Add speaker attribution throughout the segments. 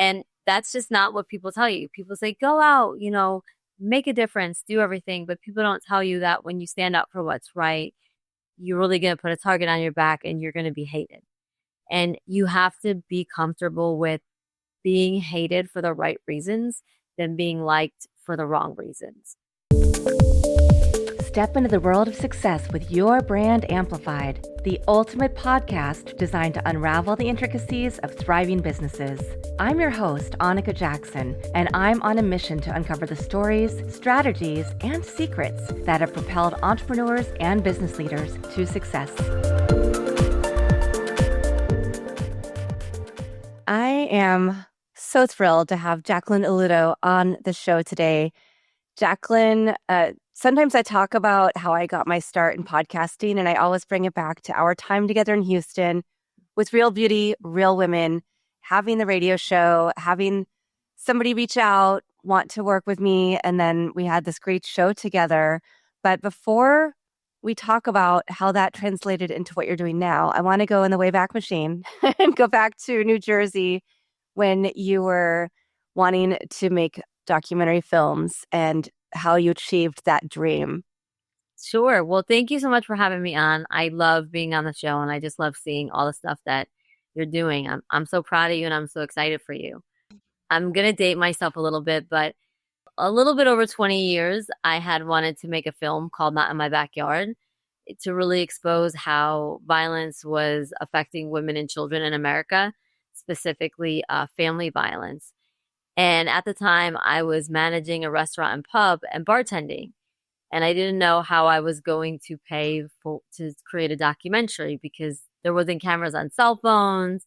Speaker 1: And that's just not what people tell you. People say, go out, make a difference, do everything. But people don't tell you that when you stand up for what's right, you're really going to put a target on your back and you're going to be hated. And you have to be comfortable with being hated for the right reasons than being liked for the wrong reasons.
Speaker 2: Step into the world of success with your brand amplified, the ultimate podcast designed to unravel the intricacies of thriving businesses. I'm your host, Annika Jackson, and I'm on a mission to uncover the stories, strategies, and secrets that have propelled entrepreneurs and business leaders to success. I am so thrilled to have Jacquelyn Aluotto on the show today. Jacquelyn, sometimes I talk about how I got my start in podcasting, and I always bring it back to our time together in Houston with Real Beauty, Real Women, having the radio show, having somebody reach out, want to work with me, and then we had this great show together. But before we talk about how that translated into what you're doing now, I want to go in the Wayback Machine and go back to New Jersey when you were wanting to make documentary films and how you achieved that dream.
Speaker 1: Sure. Well, thank you so much for having me on. I love being on the show, and I just love seeing all the stuff that you're doing. I'm so proud of you, and I'm so excited for you. I'm going to date myself a little bit, but a little bit over 20 years, I had wanted to make a film called Not in My Backyard to really expose how violence was affecting women and children in America, specifically family violence. And at the time, I was managing a restaurant and pub and bartending. And I didn't know how I was going to pay to create a documentary because there wasn't cameras on cell phones.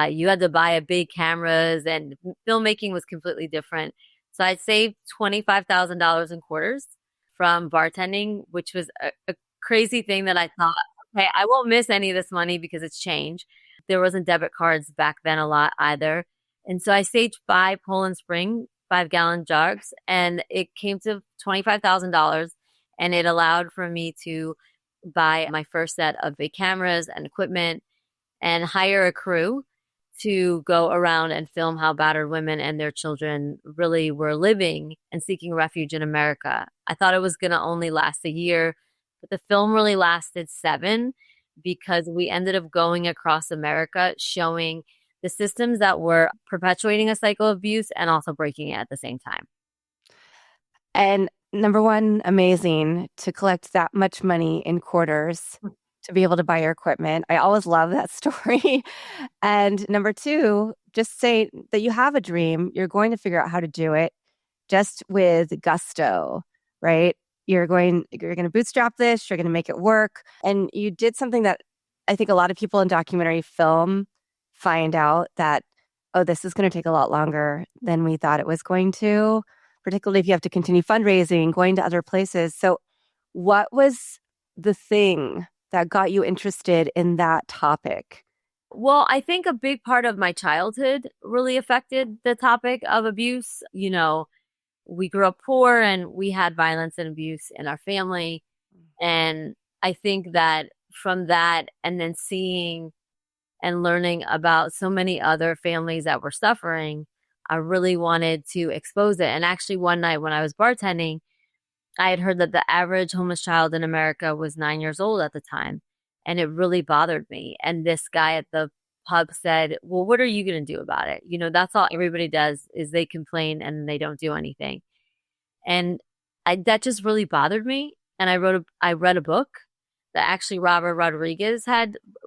Speaker 1: You had to buy a big cameras, and filmmaking was completely different. So I saved $25,000 in quarters from bartending, which was a crazy thing that I thought, okay, I won't miss any of this money because it's changed. There wasn't debit cards back then a lot either. And so I saved 5 Poland Spring 5-gallon jugs, and it came to $25,000, and it allowed for me to buy my first set of big cameras and equipment and hire a crew to go around and film how battered women and their children really were living and seeking refuge in America. I thought it was going to only last a year, but the film really lasted 7 because we ended up going across America showing the systems that were perpetuating a cycle of abuse and also breaking it at the same time.
Speaker 2: And number one, amazing to collect that much money in quarters to be able to buy your equipment. I always love that story. And number two, just say that you have a dream. You're going to figure out how to do it just with gusto, right? You're going to bootstrap this. You're going to make it work. And you did something that I think a lot of people in documentary film find out that, oh, this is going to take a lot longer than we thought it was going to, particularly if you have to continue fundraising, going to other places. So what was the thing that got you interested in that topic?
Speaker 1: Well, I think a big part of my childhood really affected the topic of abuse. We grew up poor and we had violence and abuse in our family. And I think that from that, and then seeing and learning about so many other families that were suffering, I really wanted to expose it. And actually one night when I was bartending, I had heard that the average homeless child in America was 9 years old at the time. And it really bothered me. And this guy at the pub said, well, what are you going to do about it? That's all everybody does is they complain and they don't do anything. And that just really bothered me. And I read a book that actually Robert Rodriguez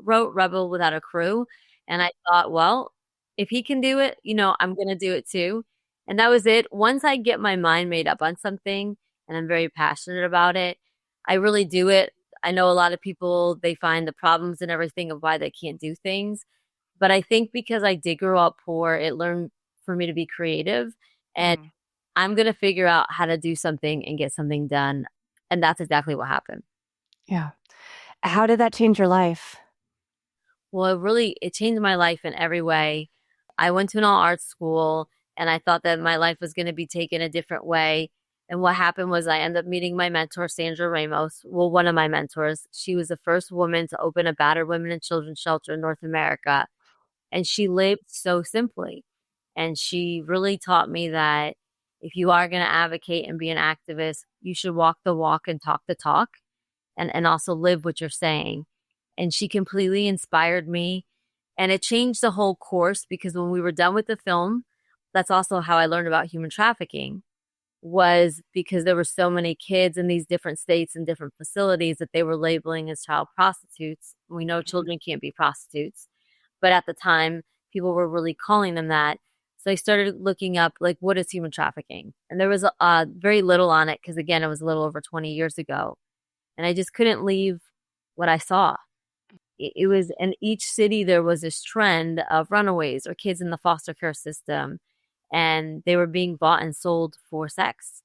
Speaker 1: wrote, Rebel Without a Crew. And I thought, well, if he can do it, I'm going to do it too. And that was it. Once I get my mind made up on something and I'm very passionate about it, I really do it. I know a lot of people, they find the problems and everything of why they can't do things. But I think because I did grow up poor, it learned for me to be creative. And I'm going to figure out how to do something and get something done. And that's exactly what happened.
Speaker 2: Yeah. How did that change your life?
Speaker 1: Well, it changed my life in every way. I went to an all arts school and I thought that my life was going to be taken a different way. And what happened was I ended up meeting my mentor, Sandra Ramos. Well, one of my mentors. She was the first woman to open a battered women and children shelter in North America. And she lived so simply. And she really taught me that if you are going to advocate and be an activist, you should walk the walk and talk the talk, and also live what you're saying. And she completely inspired me. And it changed the whole course because when we were done with the film, that's also how I learned about human trafficking, was because there were so many kids in these different states and different facilities that they were labeling as child prostitutes. We know children can't be prostitutes, but at the time, people were really calling them that. So I started looking up, like, what is human trafficking? And there was very little on it because, again, it was a little over 20 years ago. And I just couldn't leave what I saw. It was in each city, there was this trend of runaways or kids in the foster care system, and they were being bought and sold for sex.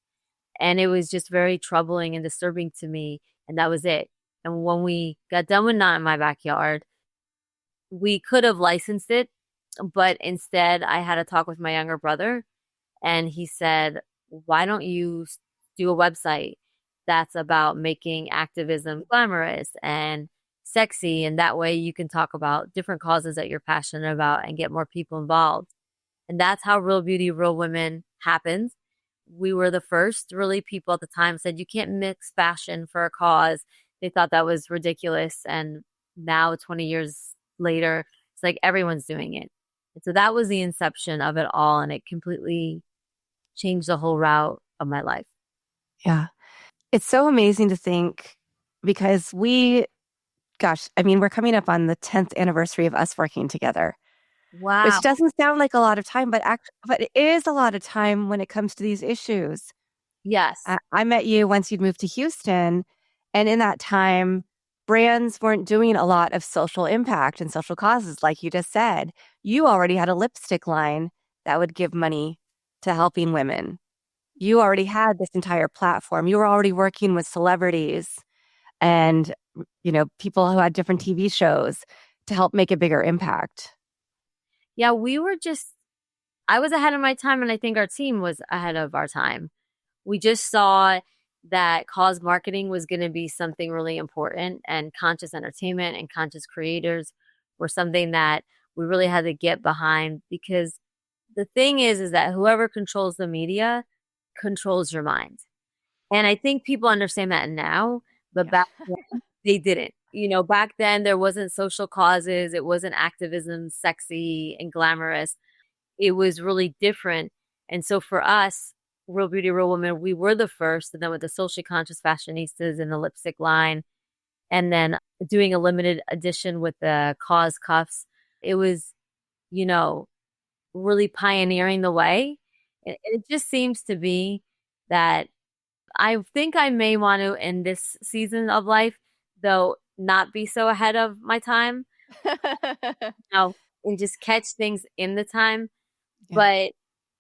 Speaker 1: And it was just very troubling and disturbing to me. And that was it. And when we got done with Not in My Backyard, we could have licensed it, but instead I had a talk with my younger brother, and he said, why don't you do a website that's about making activism glamorous and sexy, and that way you can talk about different causes that you're passionate about and get more people involved. And that's how Real Beauty, Real Women happened. We were the first really people at the time said you can't mix fashion for a cause. They thought that was ridiculous. And now 20 years later, it's like everyone's doing it. And so that was the inception of it all. And it completely changed the whole route of my life.
Speaker 2: Yeah. It's so amazing to think because we're coming up on the 10th anniversary of us working together, which
Speaker 1: Wow.
Speaker 2: doesn't sound like a lot of time, but it is a lot of time when it comes to these issues.
Speaker 1: Yes.
Speaker 2: I met you once you'd moved to Houston, and in that time, brands weren't doing a lot of social impact and social causes, like you just said. You already had a lipstick line that would give money to helping women. You already had this entire platform. You were already working with celebrities and, people who had different TV shows to help make a bigger impact.
Speaker 1: Yeah, I was ahead of my time, and I think our team was ahead of our time. We just saw that cause marketing was going to be something really important, and conscious entertainment and conscious creators were something that we really had to get behind, because the thing is that whoever controls the media controls your mind. And I think people understand that now, but
Speaker 2: Yeah.
Speaker 1: back then they didn't. Back then there wasn't social causes, it wasn't activism sexy and glamorous. It was really different. And so for us, Real Beauty, Real Woman, we were the first. And then with the socially conscious fashionistas and the lipstick line, and then doing a limited edition with the cause cuffs, it was, you know, really pioneering the way. It just seems to be that I think I may want to, in this season of life, though, not be so ahead of my time, no, and just catch things in the time.
Speaker 2: Yeah.
Speaker 1: But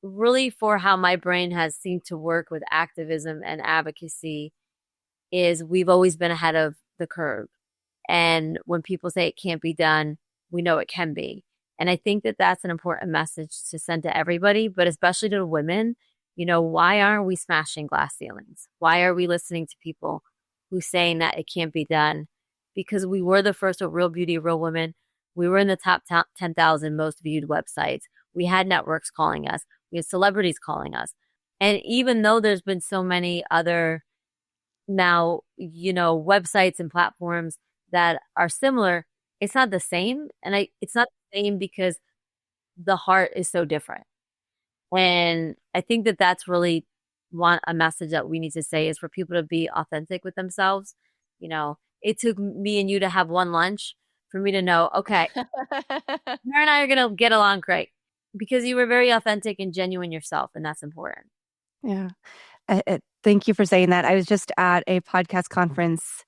Speaker 1: really, for how my brain has seemed to work with activism and advocacy, is we've always been ahead of the curve. And when people say it can't be done, we know it can be. And I think that that's an important message to send to everybody, but especially to women. Why aren't we smashing glass ceilings? Why are we listening to people who saying that it can't be done? Because we were the first with Real Beauty, Real Women. We were in the top 10,000 most viewed websites. We had networks calling us. We had celebrities calling us. And even though there's been so many other now, websites and platforms that are similar, it's not the same. And it's not the same because the heart is so different. And I think that that's really a message that we need to say, is for people to be authentic with themselves. It took me and you to have one lunch for me to know, okay, her and I are going to get along great, because you were very authentic and genuine yourself. And that's important.
Speaker 2: Yeah. Thank you for saying that. I was just at a podcast conference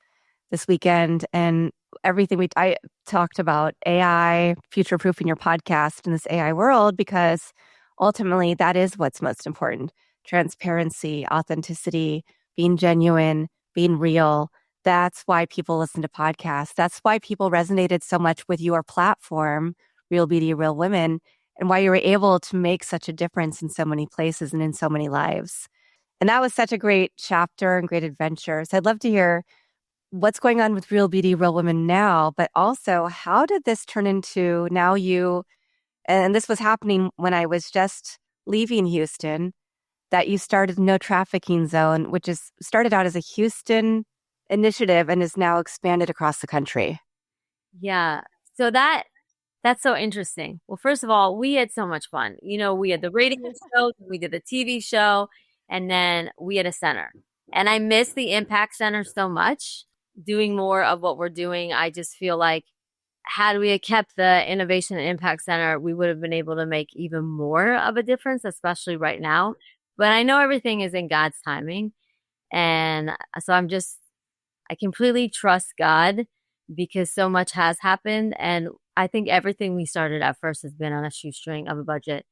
Speaker 2: this weekend, and I talked about AI, future-proofing your podcast in this AI world, because ultimately that is what's most important. Transparency, authenticity, being genuine, being real. That's why people listen to podcasts. That's why people resonated so much with your platform, Real Beauty, Real Women, and why you were able to make such a difference in so many places and in so many lives. And that was such a great chapter and great adventure. So I'd love to hear what's going on with Real Beauty, Real Women now, but also how did this turn into, now you and this was happening when I was just leaving Houston, that you started No Trafficking Zone, which is started out as a Houston initiative and is now expanded across the country.
Speaker 1: Yeah. So that's so interesting. Well, first of all, we had so much fun. We had the radio show, we did the TV show, and then we had a center. And I miss the Impact Center so much, doing more of what we're doing. I just feel like had we had kept the Innovation and Impact Center, we would have been able to make even more of a difference, especially right now. But I know everything is in God's timing. And so I completely trust God because so much has happened. And I think everything we started at first has been on a shoestring of a budget.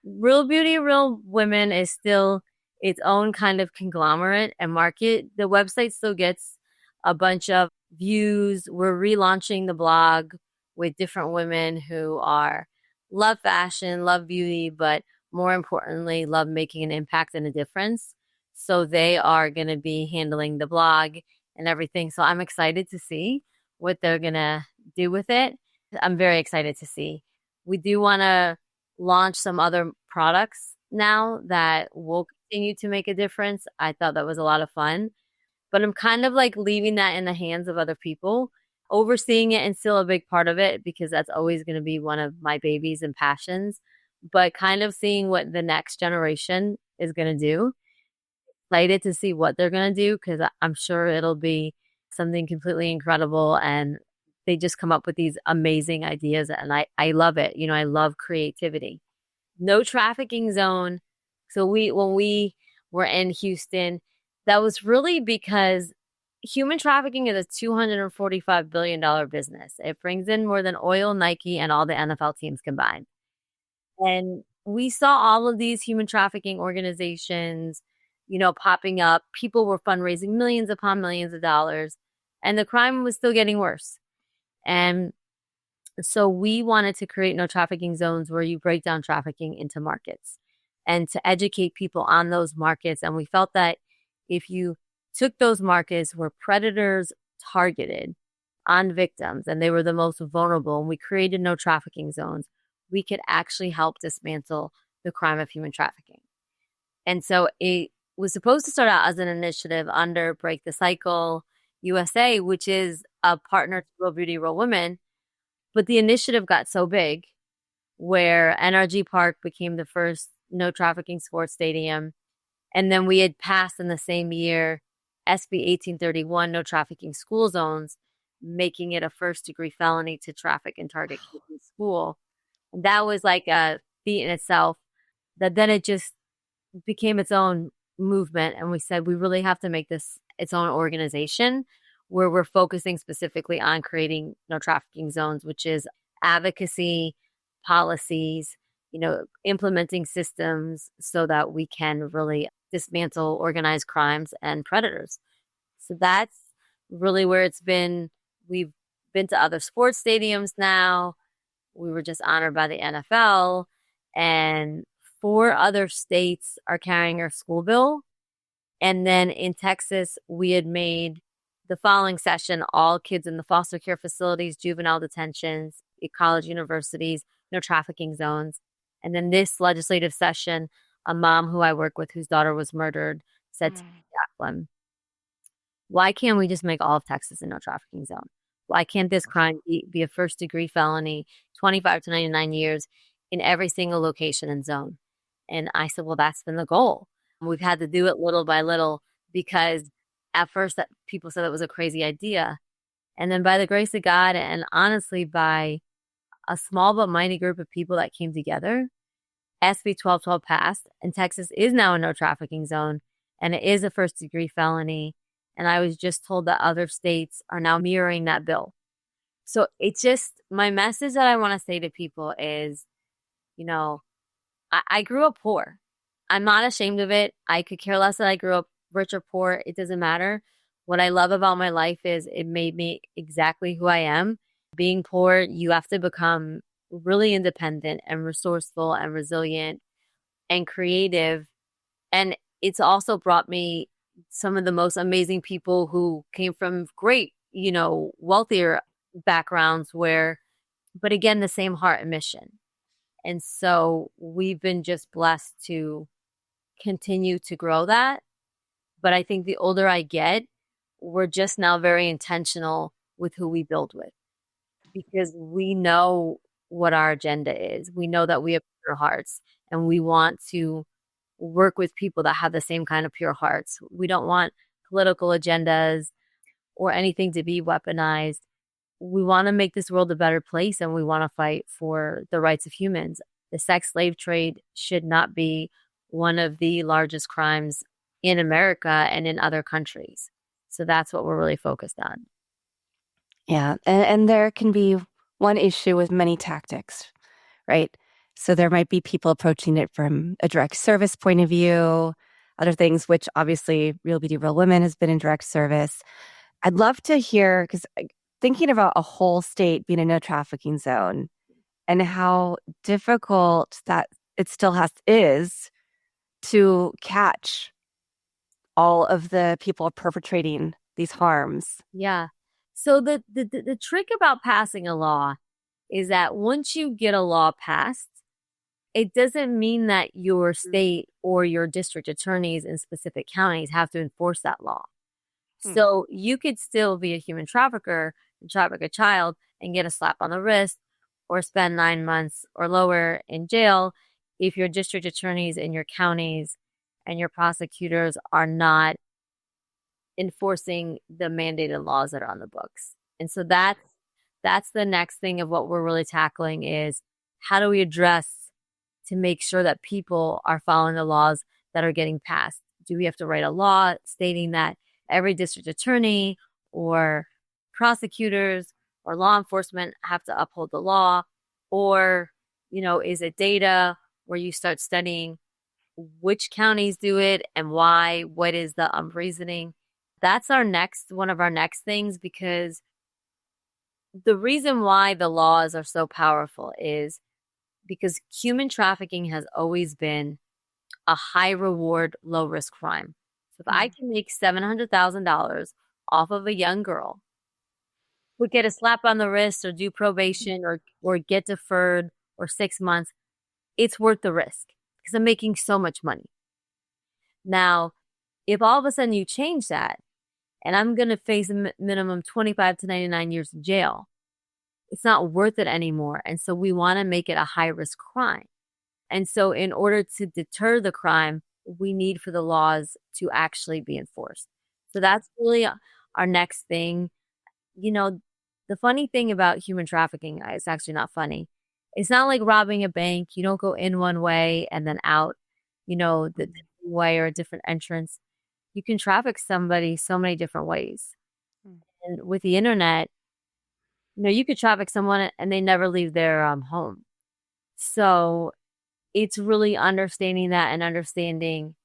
Speaker 1: Real Beauty, Real Women is still its own kind of conglomerate and market. The website still gets a bunch of views. We're relaunching the blog with different women who are love fashion, love beauty, but more importantly, love making an impact and a difference. So they are going to be handling the blog and everything. So I'm excited to see what they're going to do with it. I'm very excited to see. We do want to launch some other products now that will continue to make a difference. I thought that was a lot of fun, but I'm kind of like leaving that in the hands of other people, overseeing it and still a big part of it because that's always going to be one of my babies and passions, but kind of seeing what the next generation is going to do. Excited to see what they're going to do because I'm sure it'll be something completely incredible, and they just come up with these amazing ideas, and I love it. I love creativity. No trafficking zone. So when we were in Houston, that was really because human trafficking is a $245 billion business. It brings in more than oil, Nike, and all the NFL teams combined. And we saw all of these human trafficking organizations, popping up. People were fundraising millions upon millions of dollars, and the crime was still getting worse. And so we wanted to create no trafficking zones where you break down trafficking into markets and to educate people on those markets. And we felt that if you took those markets where predators targeted on victims and they were the most vulnerable, and we created no trafficking zones, we could actually help dismantle the crime of human trafficking. And so it was supposed to start out as an initiative under Break the Cycle USA, which is a partner to Real Beauty, Real Women. But the initiative got so big where NRG Park became the first no trafficking sports stadium. And then we had passed in the same year SB 1831, no trafficking school zones, making it a first degree felony to traffic and target kids in school. And that was like a feat in itself, that then it just became its own movement. And we said, we really have to make this its own organization where we're focusing specifically on creating no trafficking zones, which is advocacy, policies, implementing systems so that we can really dismantle organized crimes and predators. So that's really where it's been. We've been to other sports stadiums now. We were just honored by the NFL, and 4 other states are carrying our school bill. And then in Texas, we had made the following session all kids in the foster care facilities, juvenile detentions, college universities, no trafficking zones. And then this legislative session, a mom who I work with whose daughter was murdered said to me, Jacquelyn, why can't we just make all of Texas a no trafficking zone? Why can't this crime be a first degree felony, 25 to 99 years in every single location and zone? And I said, well, that's been the goal. We've had to do it little by little because at first that people said it was a crazy idea. And then by the grace of God and honestly by a small but mighty group of people that came together, SB 1212 passed, and Texas is now a no trafficking zone, and it is a first degree felony. And I was just told that other states are now mirroring that bill. So it's just my message that I want to say to people is, I grew up poor. I'm not ashamed of it. I could care less that I grew up rich or poor. It doesn't matter. What I love about my life is it made me exactly who I am. Being poor, you have to become really independent and resourceful and resilient and creative. And it's also brought me some of the most amazing people who came from great, wealthier backgrounds but again, the same heart and mission. And so we've been just blessed to continue to grow that. But I think the older I get, we're just now very intentional with who we build with because we know what our agenda is. We know that we have pure hearts and we want to work with people that have the same kind of pure hearts. We don't want political agendas or anything to be weaponized. We want to make this world a better place and we want to fight for the rights of humans. The sex slave trade should not be one of the largest crimes in America and in other countries. So that's what we're really focused on.
Speaker 2: Yeah. And there can be one issue with many tactics, right? So there might be people approaching it from a direct service point of view, other things, which obviously Real Beauty, Real Women has been in direct service. I'd love to hear, because thinking about a whole state being a no trafficking zone and how difficult that it still is to catch all of the people perpetrating these harms.
Speaker 1: Yeah. So the trick about passing a law is that once you get a law passed, it doesn't mean that your state or your district attorneys in specific counties have to enforce that law.
Speaker 2: Hmm.
Speaker 1: So you could still be a human trafficker and traffic a child and get a slap on the wrist or spend 9 months or lower in jail if your district attorneys in your counties and your prosecutors are not enforcing the mandated laws that are on the books. And so that's the next thing of what we're really tackling is how do we address to make sure that people are following the laws that are getting passed? Do we have to write a law stating that every district attorney or prosecutors or law enforcement have to uphold the law? Or, is it data where you start studying which counties do it and why? What is the reasoning? That's one of our next things, because the reason why the laws are so powerful is because human trafficking has always been a high reward, low risk crime. So if I can make $700,000 off of a young girl who get a slap on the wrist or do probation or get deferred or 6 months, it's worth the risk because I'm making so much money. Now, if all of a sudden you change that and I'm going to face a minimum 25 to 99 years in jail, it's not worth it anymore. And so we want to make it a high risk crime. And so in order to deter the crime, we need for the laws to actually be enforced. So that's really our next thing. The funny thing about human trafficking, it's actually not funny. It's not like robbing a bank. You don't go in one way and then out, the way or a different entrance. You can traffic somebody so many different ways. And with the internet, you could traffic someone and they never leave their home. So it's really understanding that and understanding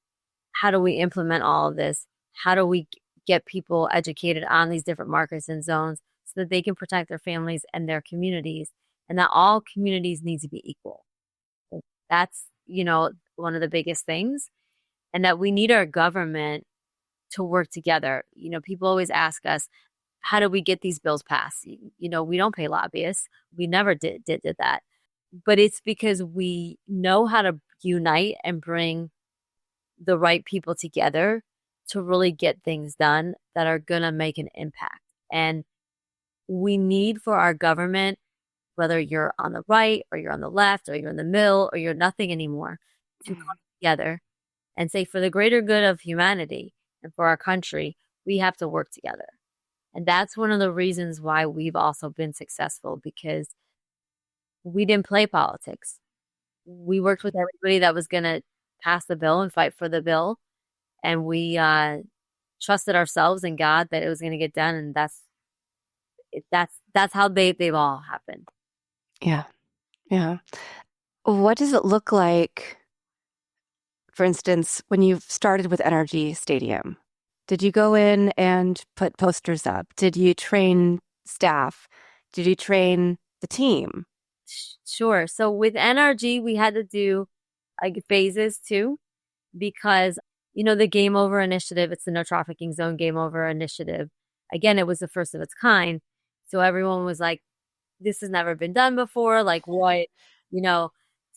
Speaker 1: how do we implement all of this? How do we get people educated on these different markets and zones so that they can protect their families and their communities, and that all communities need to be equal. That's, one of the biggest things, and that we need our government to work together. People always ask us, how do we get these bills passed? We don't pay lobbyists. We never did that. But it's because we know how to unite and bring the right people together to really get things done that are going to make an impact. And we need for our government, whether you're on the right or you're on the left or you're in the middle or you're nothing anymore, to come together and say, for the greater good of humanity and for our country, we have to work together. And that's one of the reasons why we've also been successful, because we didn't play politics. We worked with everybody that was going to pass the bill and fight for the bill. And we trusted ourselves and God that it was going to get done. And that's how they've all happened.
Speaker 2: Yeah. Yeah. What does it look like, for instance, when you started with Energy Stadium? Did you go in and put posters up? Did you train staff? Did you train the team?
Speaker 1: Sure. So with NRG, we had to do like phases too, because, the Game Over Initiative, it's the No Trafficking Zone Game Over Initiative. Again, it was the first of its kind. So everyone was like, this has never been done before. Like what, you know?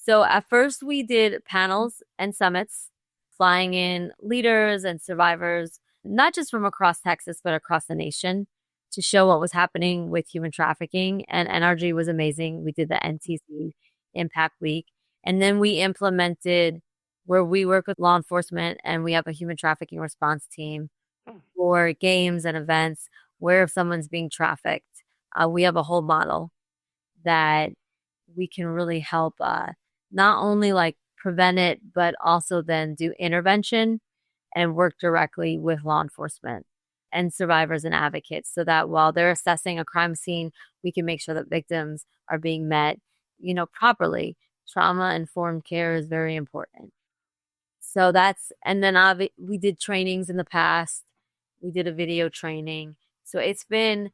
Speaker 1: So at first we did panels and summits, flying in leaders and survivors, not just from across Texas, but across the nation to show what was happening with human trafficking. And NRG was amazing. We did the NTC Impact Week. And then we implemented where we work with law enforcement and we have a human trafficking response team for games and events where if someone's being trafficked, we have a whole model that we can really help not only like prevent it, but also then do intervention and work directly with law enforcement and survivors and advocates so that while they're assessing a crime scene, we can make sure that victims are being met, properly. Trauma informed care is very important. So and then we did trainings in the past. We did a video training. So it's been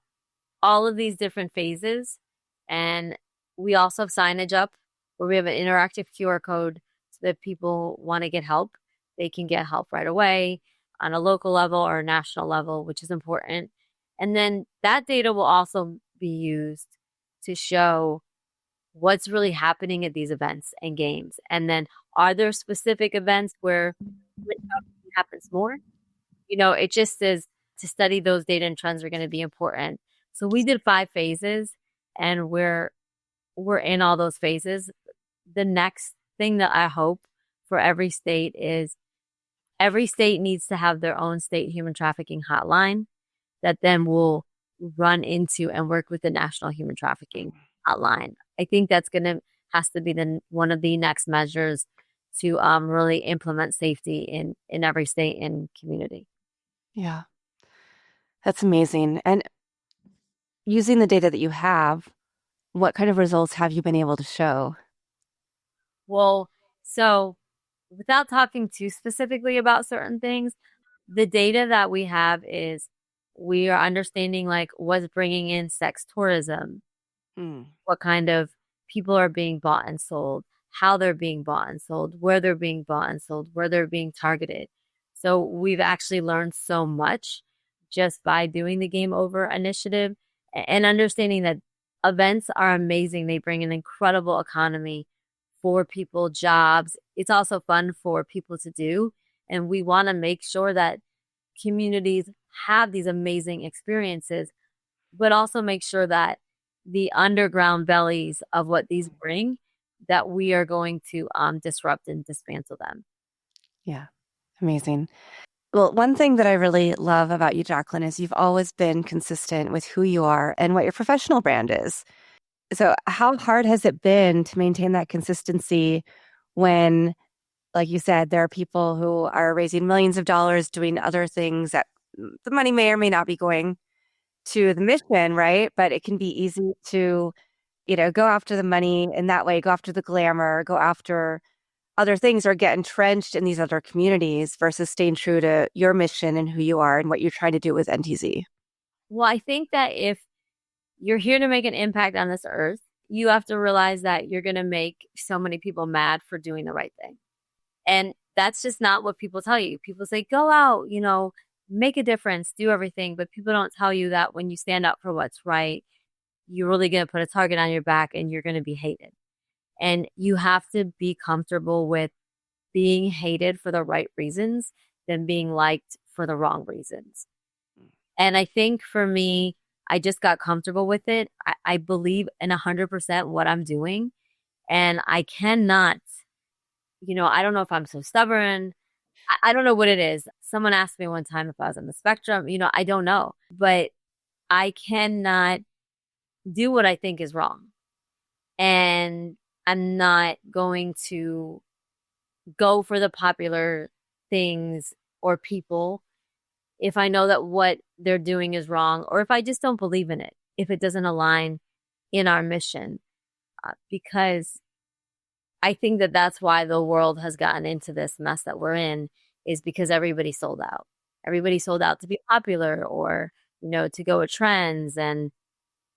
Speaker 1: all of these different phases. And we also have signage up where we have an interactive QR code so that people want to get help. They can get help right away on a local level or a national level, which is important. And then that data will also be used to show what's really happening at these events and games. And then are there specific events where it happens more? It just is to study those data and trends are going to be important. So we did 5 phases and we're in all those phases. The next thing that I hope for every state is every state needs to have their own state human trafficking hotline that then will run into and work with the national human trafficking hotline. I think that's has to be one of the next measures to really implement safety in every state and community.
Speaker 2: Yeah, that's amazing. And using the data that you have, what kind of results have you been able to show?
Speaker 1: Well, so without talking too specifically about certain things, the data that we have is we are understanding like what's bringing in sex tourism, what kind of people are being bought and sold, how they're being bought and sold, where they're being bought and sold, where they're being targeted. So we've actually learned so much just by doing the Game Over initiative and understanding that events are amazing. They bring an incredible economy for people, jobs. It's also fun for people to do. And we want to make sure that communities have these amazing experiences, but also make sure that the underground bellies of what these bring, that we are going to disrupt and dismantle them.
Speaker 2: Yeah, amazing. Well, one thing that I really love about you, Jacquelyn, is you've always been consistent with who you are and what your professional brand is. So how hard has it been to maintain that consistency when, like you said, there are people who are raising millions of dollars doing other things that the money may or may not be going to the mission, right? But it can be easy to, go after the money in that way, go after the glamour, go after other things or get entrenched in these other communities versus staying true to your mission and who you are and what you're trying to do with NTZ.
Speaker 1: Well, I think that if you're here to make an impact on this earth, you have to realize that you're going to make so many people mad for doing the right thing. And that's just not what people tell you. People say, go out, make a difference, do everything. But people don't tell you that when you stand up for what's right, you're really going to put a target on your back and you're going to be hated. And you have to be comfortable with being hated for the right reasons than being liked for the wrong reasons. And I think for me, I just got comfortable with it. I believe in 100% what I'm doing. And I cannot, I don't know if I'm so stubborn. I don't know what it is. Someone asked me one time if I was on the spectrum. I don't know. But I cannot do what I think is wrong. And I'm not going to go for the popular things or people if I know that what they're doing is wrong, or if I just don't believe in it, if it doesn't align in our mission. Because I think that that's why the world has gotten into this mess that we're in, is because everybody sold out. Everybody sold out to be popular or, to go with trends and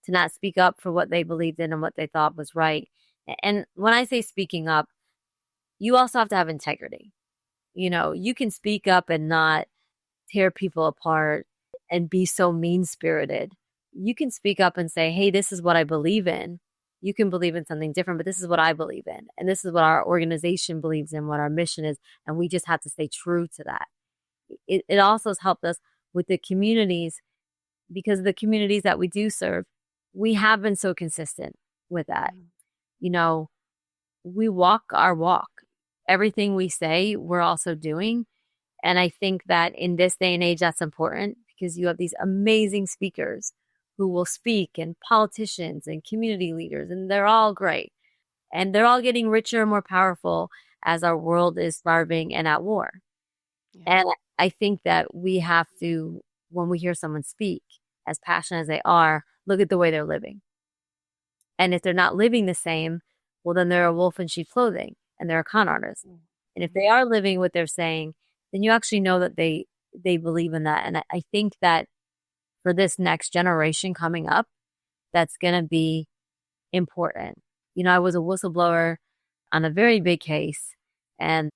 Speaker 1: to not speak up for what they believed in and what they thought was right. And when I say speaking up, you also have to have integrity. You can speak up and not tear people apart and be so mean-spirited. You can speak up and say, hey, this is what I believe in. You can believe in something different, but this is what I believe in. And this is what our organization believes in, what our mission is. And we just have to stay true to that. It also has helped us with the communities because the communities that we do serve, we have been so consistent with that.
Speaker 2: Mm.
Speaker 1: You know, we walk our walk. Everything we say, we're also doing. And I think that in this day and age, that's important because you have these amazing speakers who will speak and politicians and community leaders, and they're all great. And they're all getting richer and more powerful as our world is starving and at war.
Speaker 2: Yeah.
Speaker 1: And I think that we have to, when we hear someone speak, as passionate as they are, look at the way they're living. And if they're not living the same, well, then they're a wolf in sheep clothing and they're a con artist. And if
Speaker 2: Mm-hmm.
Speaker 1: they are living what they're saying, then you actually know that they believe in that. And I think that for this next generation coming up, that's going to be important. You know, I was a whistleblower on a very big case, and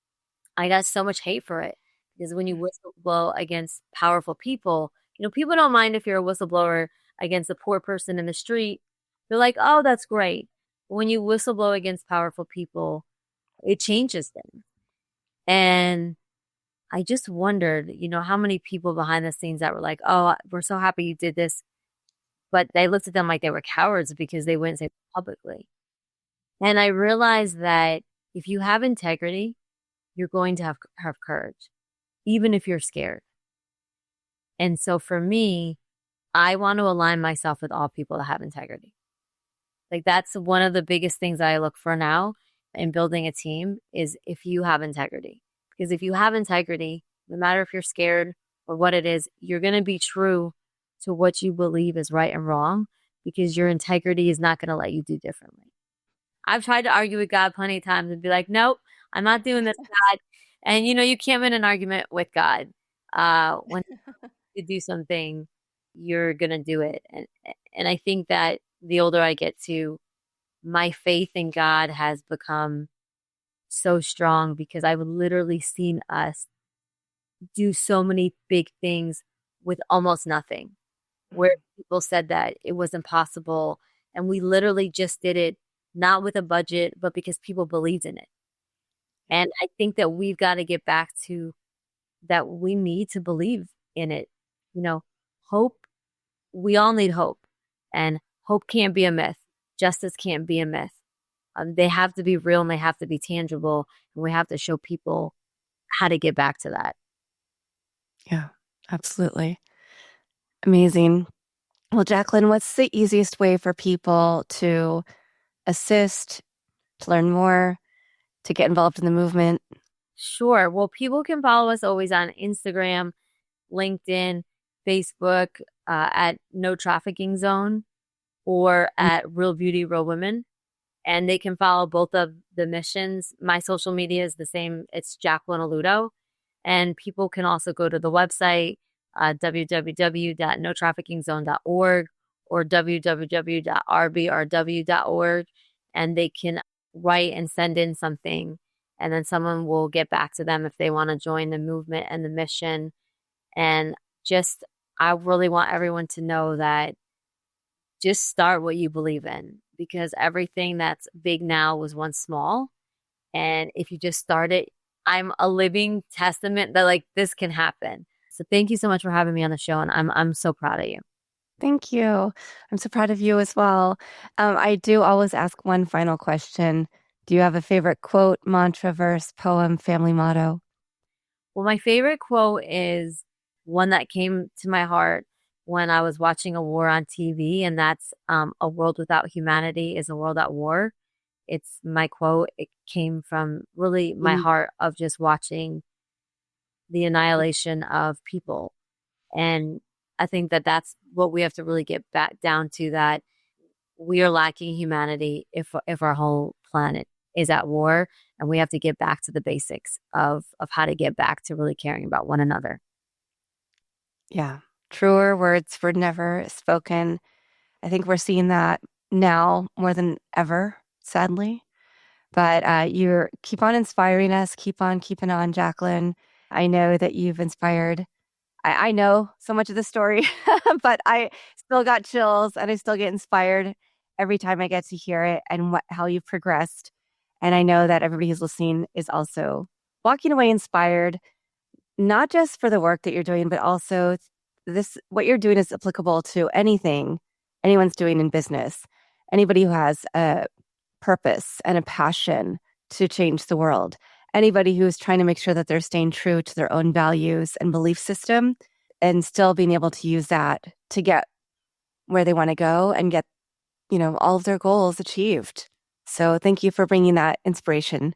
Speaker 1: I got so much hate for it because when you whistleblow against powerful people, you know, people don't mind if you're a whistleblower against a poor person in the street. They're like, oh, that's great. But when you whistleblow against powerful people, it changes them. And I just wondered, you know, how many people behind the scenes that were like, oh, we're so happy you did this. But they looked at them like they were cowards because they wouldn't say it publicly. And I realized that if you have integrity, you're going to have courage, even if you're scared. And so for me, I want to align myself with all people that have integrity. Like that's one of the biggest things I look for now in building a team is if you have integrity. Because if you have integrity, no matter if you're scared or what it is, you're going to be true to what you believe is right and wrong because your integrity is not going to let you do differently. I've tried to argue with God plenty of times and be like, nope, I'm not doing this, God. And you know, you can't win an argument with God. When you do something, you're gonna do it. And I think that the older I get to, my faith in God has become so strong because I've literally seen us do so many big things with almost nothing. Where people said that it was impossible, and we literally just did it not with a budget, but because people believed in it. And I think that we've got to get back to that we need to believe in it. You know, hope, we all need hope. And hope can't be a myth. Justice can't be a myth. They have to be real and they have to be tangible. And we have to show people how to get back to that.
Speaker 2: Yeah, absolutely. Amazing. Well, Jacquelyn, what's the easiest way for people to assist, to learn more, to get involved in the movement?
Speaker 1: Sure. Well, people can follow us always on Instagram, LinkedIn, Facebook, at No Trafficking Zone or at Real Beauty, Real Women. And they can follow both of the missions. My social media is the same. It's Jacquelyn Aluotto. And people can also go to the website, www.notraffickingzone.org or www.rbrw.org. And they can write and send in something. And then someone will get back to them if they want to join the movement and the mission. And just, I really want everyone to know that just start what you believe in because everything that's big now was once small. And if you just start it, I'm a living testament that like this can happen. So thank you so much for having me on the show. And I'm so proud of you.
Speaker 2: Thank you. I'm so proud of you as well. I do always ask one final question. Do you have a favorite quote, mantra, verse, poem, family motto?
Speaker 1: Well, my favorite quote is one that came to my heart when I was watching a war on TV, and that's a world without humanity is a world at war. It's my quote. It came from really my heart of just watching the annihilation of people. And I think that that's what we have to really get back down to that we are lacking humanity if our whole planet is at war and we have to get back to the basics of how to get back to really caring about one another.
Speaker 2: Yeah. Truer words were never spoken. I think we're seeing that now more than ever, sadly. But you keep on inspiring us. Keep on keeping on, Jacquelyn. I know that you've inspired. I know so much of the story, but I still got chills and I still get inspired every time I get to hear it and how you've progressed. And I know that everybody who's listening is also walking away inspired, not just for the work that you're doing, but also what you're doing is applicable to anything anyone's doing in business. Anybody who has a purpose and a passion to change the world. Anybody who is trying to make sure that they're staying true to their own values and belief system and still being able to use that to get where they want to go and get, all of their goals achieved. So thank you for bringing that inspiration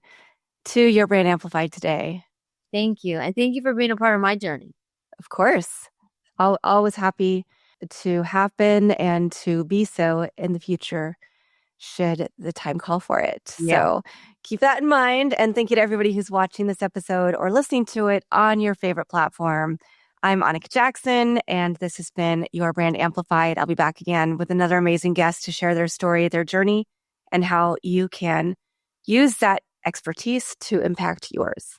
Speaker 2: to Your Brand Amplified today.
Speaker 1: Thank you. And thank you for being a part of my journey.
Speaker 2: Of course. Always happy to happen and to be so in the future should the time call for it.
Speaker 1: Yeah.
Speaker 2: So keep that in mind. And thank you to everybody who's watching this episode or listening to it on your favorite platform. I'm Annika Jackson, and this has been Your Brand Amplified. I'll be back again with another amazing guest to share their story, their journey, and how you can use that expertise to impact yours.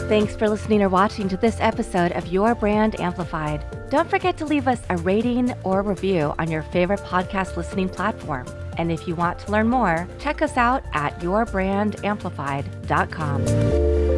Speaker 2: Thanks for listening or watching to this episode of Your Brand Amplified. Don't forget to leave us a rating or review on your favorite podcast listening platform. And if you want to learn more, check us out at yourbrandamplified.com.